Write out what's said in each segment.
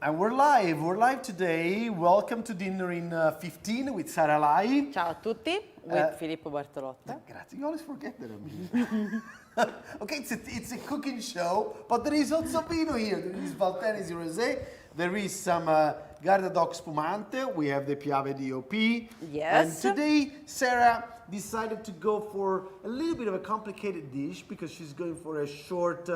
And we're live today. Welcome to Dinner in 15 with Sara Lai. Ciao a tutti, with Filippo Bartolotta. Grazie, you always forget that I'm here. Okay, it's a cooking show, but there is also vino here. There is Valtènesi Rosé, there is some GardaDOC Spumante, we have the Piave DOP. Yes. And today, Sarah decided to go for a little bit of a complicated dish because she's going for a short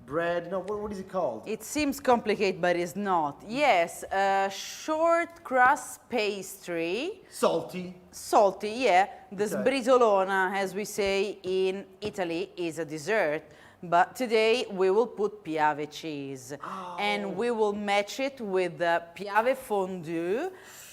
bread. No, what is it called? It seems complicated, but it's not. Yes, short crust pastry. Salty. Salty, yeah. The Okay. Sbrisolona, as we say in Italy, is a dessert. But today we will put Piave cheese. And we will match it with the Piave Fondue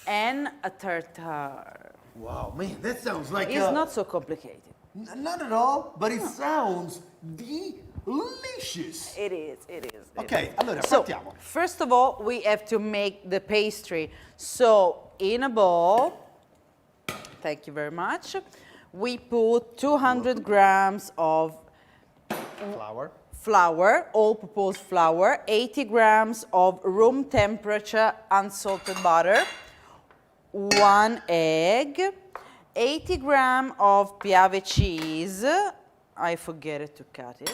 and a tartar. Wow, man, that sounds like It's not so complicated. Not at all, but it sounds delicious. It is, it is. Ok, allora So, partiamo. first of all, we have to make the pastry. So, in a bowl, thank you very much, we put 200 grams of flour, all-purpose flour, 80 grams of room temperature unsalted butter, 1 egg, 80 grams of Piave cheese. I forget to cut it.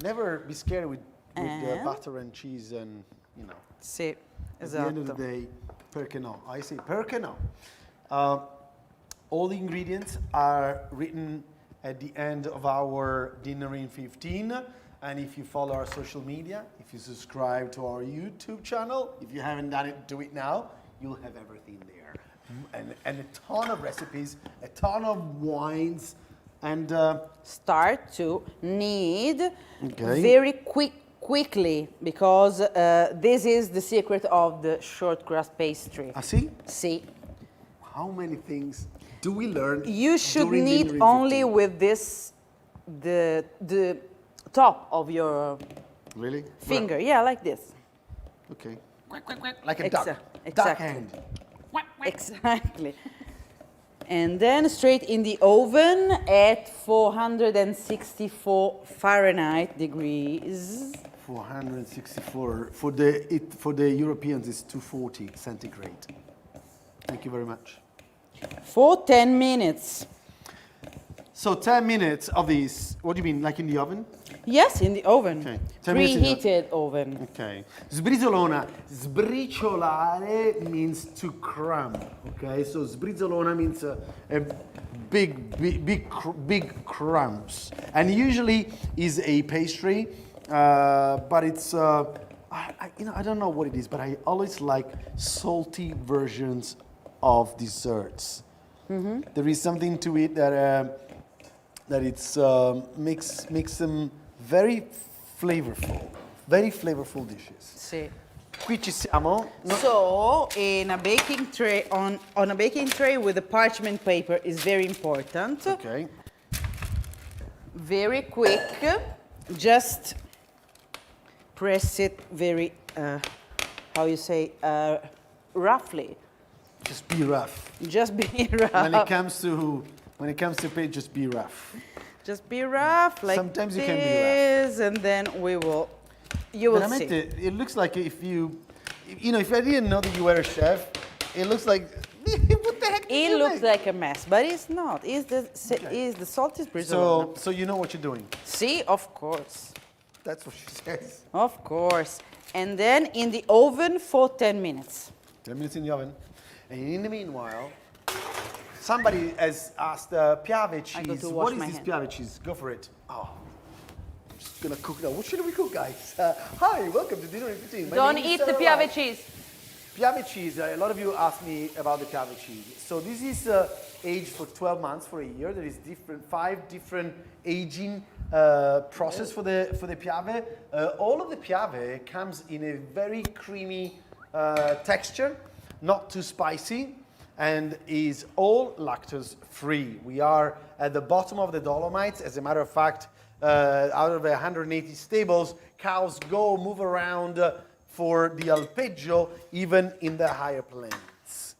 Never be scared with butter and cheese and, you know. Sì, At the end of the esatto. day, perché no? I say perché no. All the ingredients are written at the end of our Dinner in 15. And if you follow our social media, if you subscribe to our YouTube channel, if you haven't done it, do it now. You'll have everything there. And a ton of recipes, a ton of wines, and Start to knead Okay. very quickly because this is the secret of the short crust pastry. see? See, How many things do we learn? you should during knead Dinner in only 15? with this, the top of your Really? finger. Yeah, like this. Okay. Like a duck. Duck Exactly. hand. Exactly. And then straight in the oven at 464 Fahrenheit degrees. 464. For the Europeans, it's 240 centigrade. Thank you very much. For 10 minutes. So 10 minutes of this. What do you mean? Like in the oven? Yes, in the oven. Okay. 10 minutes in the Preheated oven. Okay. Sbrisolona. Sbriciolare means to crumb. Okay. So sbrisolona means a big crumbs, and usually is a pastry, but it's I don't know what it is, but I always like salty versions of desserts. There is something to it that it's makes them very flavorful dishes. Sì. Qui ci siamo. So, in a baking tray, on a baking tray with a parchment paper is very important. Okay. Very quick. Just press it very, how you say, roughly. Just be rough. Just be rough. When it comes to paint, just be rough. Just be rough, like Sometimes you this, can be rough. and then you will see. Veramente, it looks like if if I didn't know that you were a chef, it looks like, what the heck did It you looks make? like a mess, but it's not. It's the salty Sbrisolona. So you know what you're doing. See, of course. That's what she says. Of course. And then in the oven for 10 minutes. 10 minutes in the oven. And in the meanwhile, somebody has asked Piave cheese. to What wash is my this hand. Piave cheese? Go for it. Oh, I'm just gonna cook now. What should we cook, guys? Hi, welcome to Dinner in 15. My Don't name is eat the Sara Piave Lai. cheese. Piave cheese, a lot of you ask me about the Piave cheese. So this is aged for 12 months, for a year. There is 5 different aging process for the Piave. All of the Piave comes in a very creamy texture, not too spicy, and is all lactose free. We are at the bottom of the Dolomites. As a matter of fact, out of 180 stables, cows move around for the alpeggio, even in the higher plains.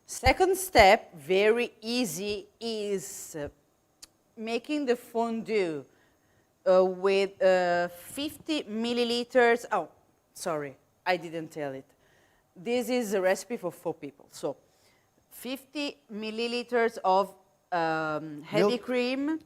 Second step, very easy, is making the fondue with 50 milliliters. Oh, sorry, I didn't tell it. This is a recipe for 4 people. So 50 milliliters of heavy Milk? cream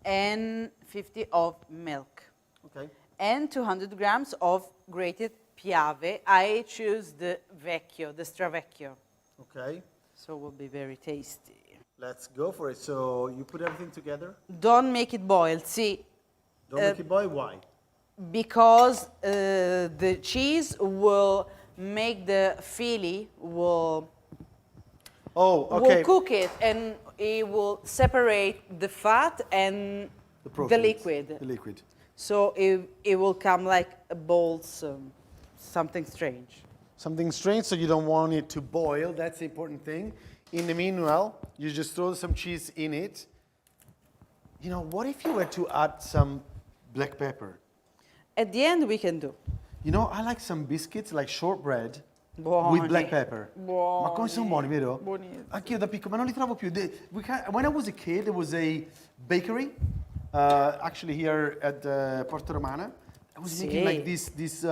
and 50 of milk. Okay. And 200 grams of grated Piave. I choose the vecchio, the stravecchio. Okay. So it will be very tasty. Let's go for it. So you put everything together? Don't make it boil. See, Don't make it boil? Why? because the cheese will make the fili will cook it, and it will separate the fat and The the proteins. liquid. The liquid. So it will come like a balsam, something strange. Something strange, so you don't want it to boil. That's the important thing. In the meanwhile, you just throw some cheese in it. You know, what if you were to add some black pepper? At the end we can do. You know, I like some biscuits, like shortbread, Buoni. with black pepper. Buoni. Ma come sono buoni, vero? Buonissimi. Anch'io da piccolo, ma non li trovo più. When I was a kid, there was a bakery, actually here at Porto Romana. I was making like this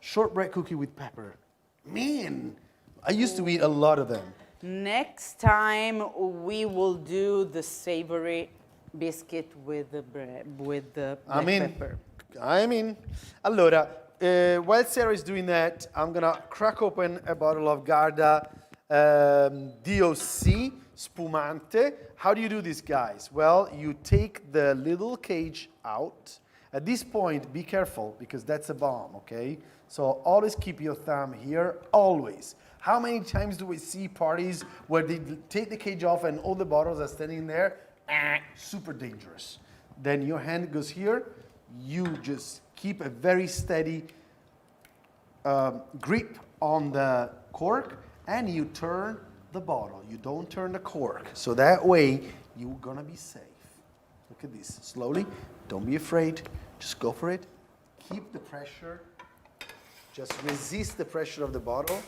shortbread cookie with pepper. Man, I used to eat a lot of them. Next time we will do the savory biscuit with the bread, with the black pepper. Allora, while Sarah is doing that, I'm gonna crack open a bottle of Garda DOC Spumante. How do you do this, guys? Well, you take the little cage out. At this point, be careful because that's a bomb, okay? So always keep your thumb here, always. How many times do we see parties where they take the cage off and all the bottles are standing there? Super dangerous. Then your hand goes here. You just keep a very steady grip on the cork and you turn the bottle. You don't turn the cork. So that way you're gonna be safe. Look at this, slowly. Don't be afraid, just go for it. Keep the pressure. Just resist the pressure of the bottle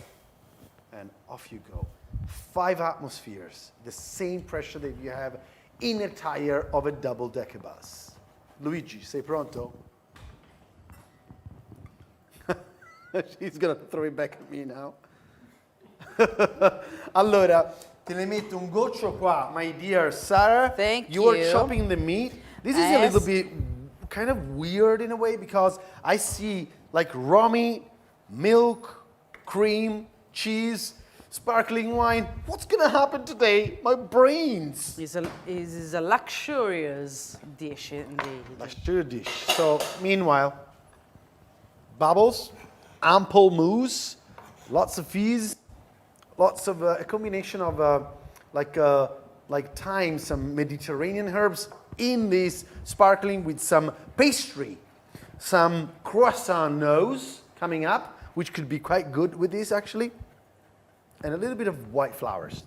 and off you go. 5 atmospheres, the same pressure that you have in a tire of a double-decker bus. Luigi, sei pronto? She's gonna throw it back at me now. Allora, te ne metto un goccio qua, my dear Sara. Thank you. You are you. chopping the meat. This is a little bit kind of weird in a way because I see like raw meat, milk, cream, cheese, sparkling wine. What's gonna happen today? My brains. It is a luxurious dish indeed. Luxurious dish. So, meanwhile, bubbles, ample mousse, lots of fizz, lots of a combination of like thyme, some Mediterranean herbs in this sparkling with some pastry, some croissant nose coming up, which could be quite good with this actually, and a little bit of white flowers.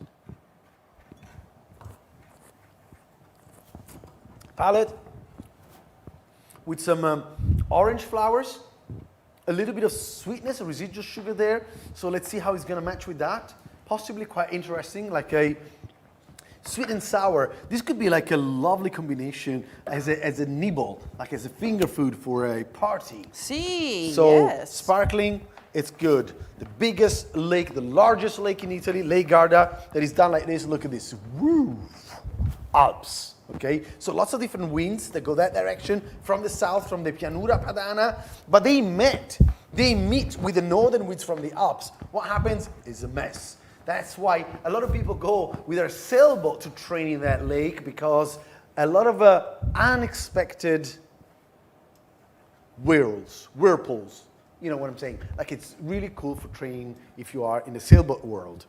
Palette with some orange flowers, a little bit of sweetness, a residual sugar there. So let's see how it's gonna match with that. Possibly quite interesting, like a sweet and sour. This could be like a lovely combination as a nibble, like as a finger food for a party. See, So yes. sparkling, it's good. The biggest lake, the largest lake in Italy, Lake Garda, that is done like this. Look at this. Woo! Alps. Okay, so lots of different winds that go that direction from the south, from the Pianura Padana, but they meet with the northern winds from the Alps. What happens is a mess. That's why a lot of people go with their sailboat to train in that lake because a lot of unexpected whirlpools. You know what I'm saying? Like it's really cool for training if you are in the sailboat world.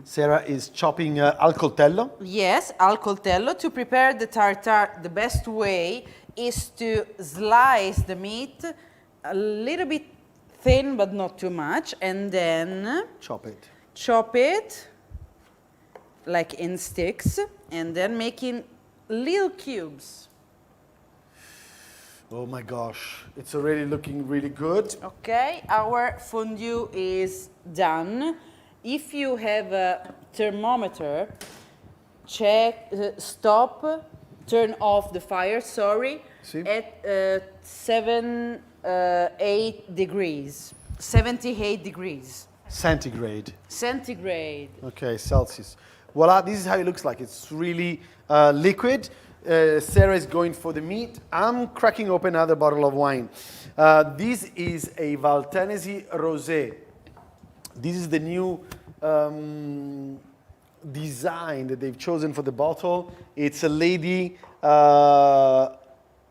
Sarah is chopping al coltello. Yes, al coltello. To prepare the tartar, the best way is to slice the meat a little bit thin, but not too much, and then chop it like in sticks, and then making little cubes. Oh my gosh, it's already looking really good. Okay, our fondue is done. If you have a thermometer, check, stop, turn off the fire, sorry, Si. at 7 8 degrees, 78 degrees. Centigrade. Centigrade. Okay, Celsius. Voila, this is how it looks like. It's really liquid. Sarah is going for the meat. I'm cracking open another bottle of wine. This is a Valtènesi Rosé. This is the new design that they've chosen for the bottle. It's a lady.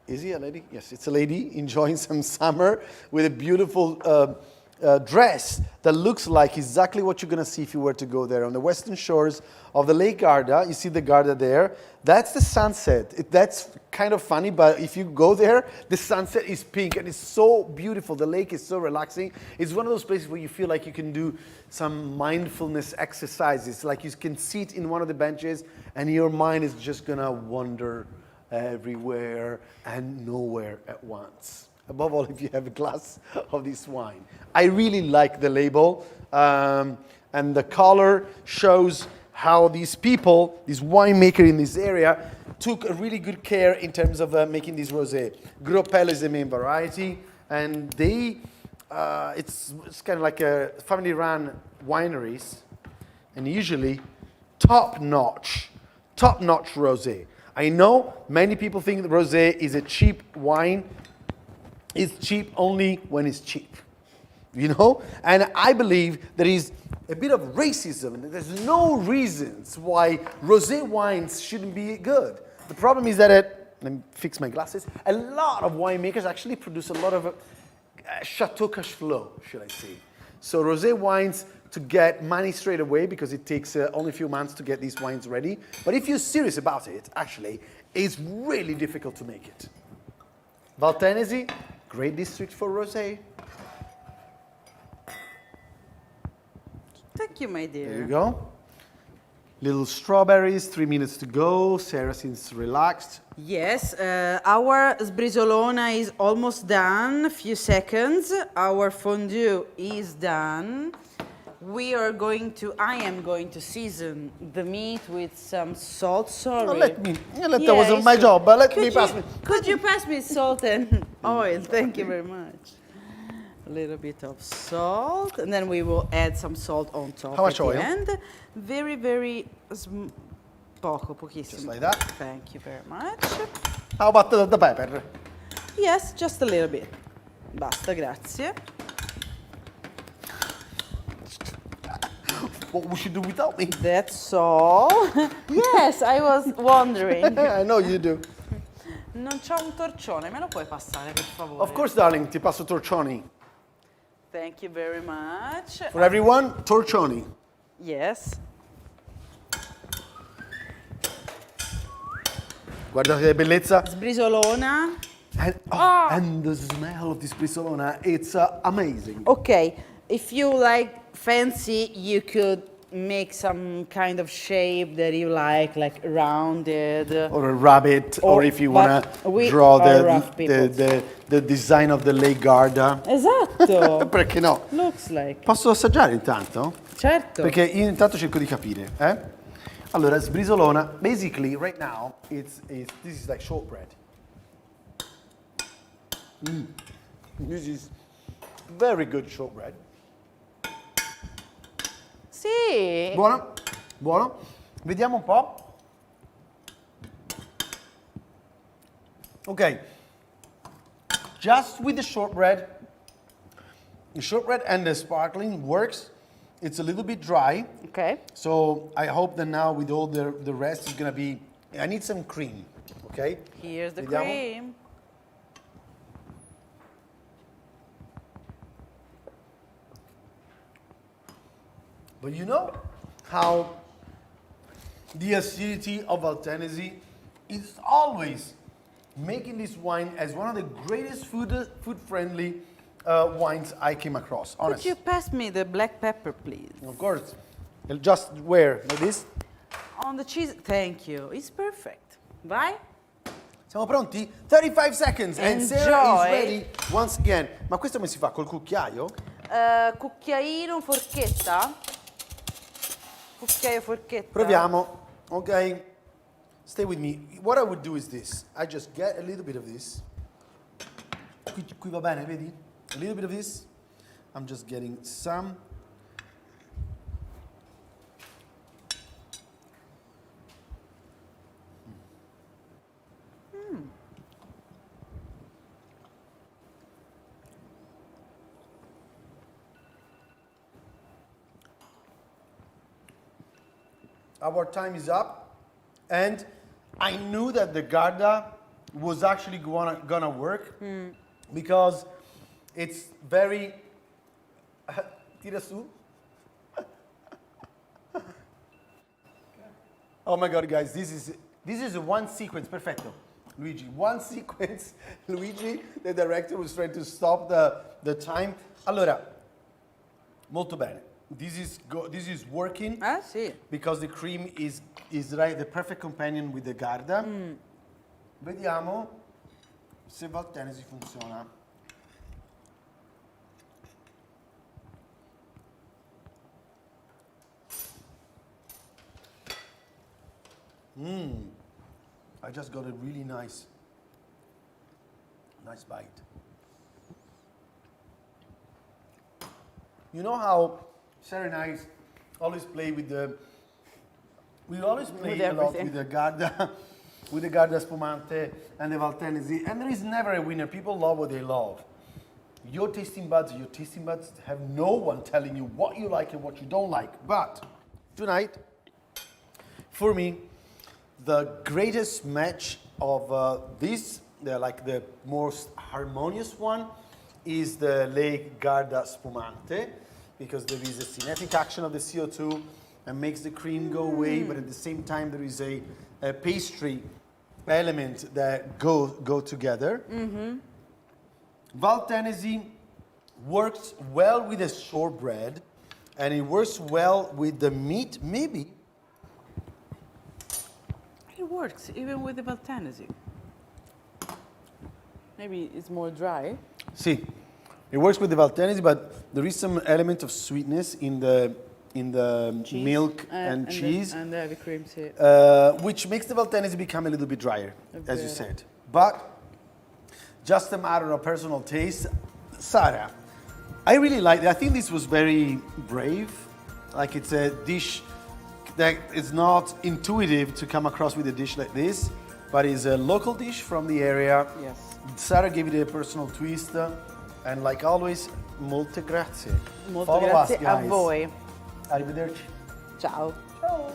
Is he a lady? Yes, it's a lady enjoying some summer with a beautiful dress that looks like exactly what you're going to see if you were to go there on the western shores of the Lake Garda. You see the Garda there. That's the sunset. That's kind of funny, but if you go there, the sunset is pink and it's so beautiful. The lake is so relaxing. It's one of those places where you feel like you can do some mindfulness exercises. Like you can sit in one of the benches and your mind is just going to wander everywhere and nowhere at once. Above all, if you have a glass of this wine. I really like the label, and the color shows how these people, this winemaker in this area, took a really good care in terms of making this rosé. Groppello is the main variety, and they, it's kind of like a family-run wineries, and usually top-notch rosé. I know many people think that rosé is a cheap wine. It's cheap only when it's cheap, you know? And I believe there is a bit of racism. There's no reasons why rosé wines shouldn't be good. The problem is that, let me fix my glasses, a lot of winemakers actually produce a lot of Chateau cash flow, should I say. So rosé wines to get money straight away because it takes only a few months to get these wines ready. But if you're serious about it, actually, it's really difficult to make it. Valtènesi, great district for rosé. Thank you, my dear. There you go. Little strawberries, 3 minutes to go. Sarah seems relaxed. Yes, our Sbrisolona is almost done. A few seconds. Our fondue is done. I am going to season the meat with some salt. Sorry. That was my job. Could you pass me salt and oil? Thank you very much. A little bit of salt, and then we will add some salt on top. How much oil? And very, very pochissimo. Just like that. Thank you very much. How about the pepper? Yes, just a little bit. Basta, grazie. What we should do without me? That's all. Yes, I was wondering. I know you do. Non c'ho un torcione, me lo puoi passare per favore? Of course, darling, ti passo torcioni. Thank you very much. For everyone, torcioni. Yes. Guardate che bellezza. Sbrisolona. And the smell of this Sbrisolona, it's amazing. Okay, if you like fancy, you could make some kind of shape that you like rounded. Or a rabbit, or if you want to draw the design of the Lake Garda. Esatto. Perché no? Looks like. Posso assaggiare intanto? Certo. Perché io intanto cerco di capire. Allora, Sbrisolona, basically, right now, this is like shortbread. This is very good shortbread. Sì. Buono, buono. Vediamo un po'. Okay. Just with the shortbread and the sparkling works. It's a little bit dry. Okay. So I hope that now with all the rest is going to be... I need some cream, okay? Here's the Vediamo. cream. But you know how the acidity of Valtènesi is always making this wine as one of the greatest food-friendly wines I came across, honestly. Could you pass me the black pepper, please? Of course. Just where? Like this? On the cheese. Thank you. It's perfect. Vai? Siamo pronti? 35 seconds and Sarah is ready once again. Ma questo come si fa? Col cucchiaio? Cucchiaino, forchetta? Cucchiaio, forchetta. Proviamo. Okay. Stay with me. What I would do is this. I just get a little bit of this. qui va bene, vedi? A little bit of this. I'm just getting some. Our time is up, and I knew that the Garda was actually gonna work because it's very tirasù. Oh my God, guys, this is one sequence, perfetto, Luigi. One sequence, Luigi, the director, was trying to stop the time. Allora, molto bene. This is working. Ah, sì. Because the cream is right, the perfect companion with the Garda. Vediamo se Valtènesi funziona. I just got a really nice bite. You know how Sara and I always play with the. We always play a lot with the Garda, with the Garda Spumante and the Valtènesi, and there is never a winner. People love what they love. Your tasting buds have no one telling you what you like and what you don't like. But tonight, for me, the greatest match of this, the most harmonious one, is the Le Garda Spumante, because there is a cinetic action of the CO2 and makes the cream go away, but at the same time there is a pastry element that go together. Valtènesi works well with the shortbread, and it works well with the meat, maybe. It works even with the Valtènesi. Maybe it's more dry. Sì, it works with the Valtènesi, but there is some element of sweetness in the Cheese. milk and cheese, and the heavy cream too. which makes the Valtènesi become a little bit drier, as you said. But just a matter of personal taste. Sara, I really like it. I think this was very brave. Like, it's a dish that is not intuitive to come across with a dish like this, but it's a local dish from the area. Yes. Sara gave it a personal twist, and like always, molte grazie. Molto Follow grazie us, guys. a voi. Arrivederci. Ciao. Ciao.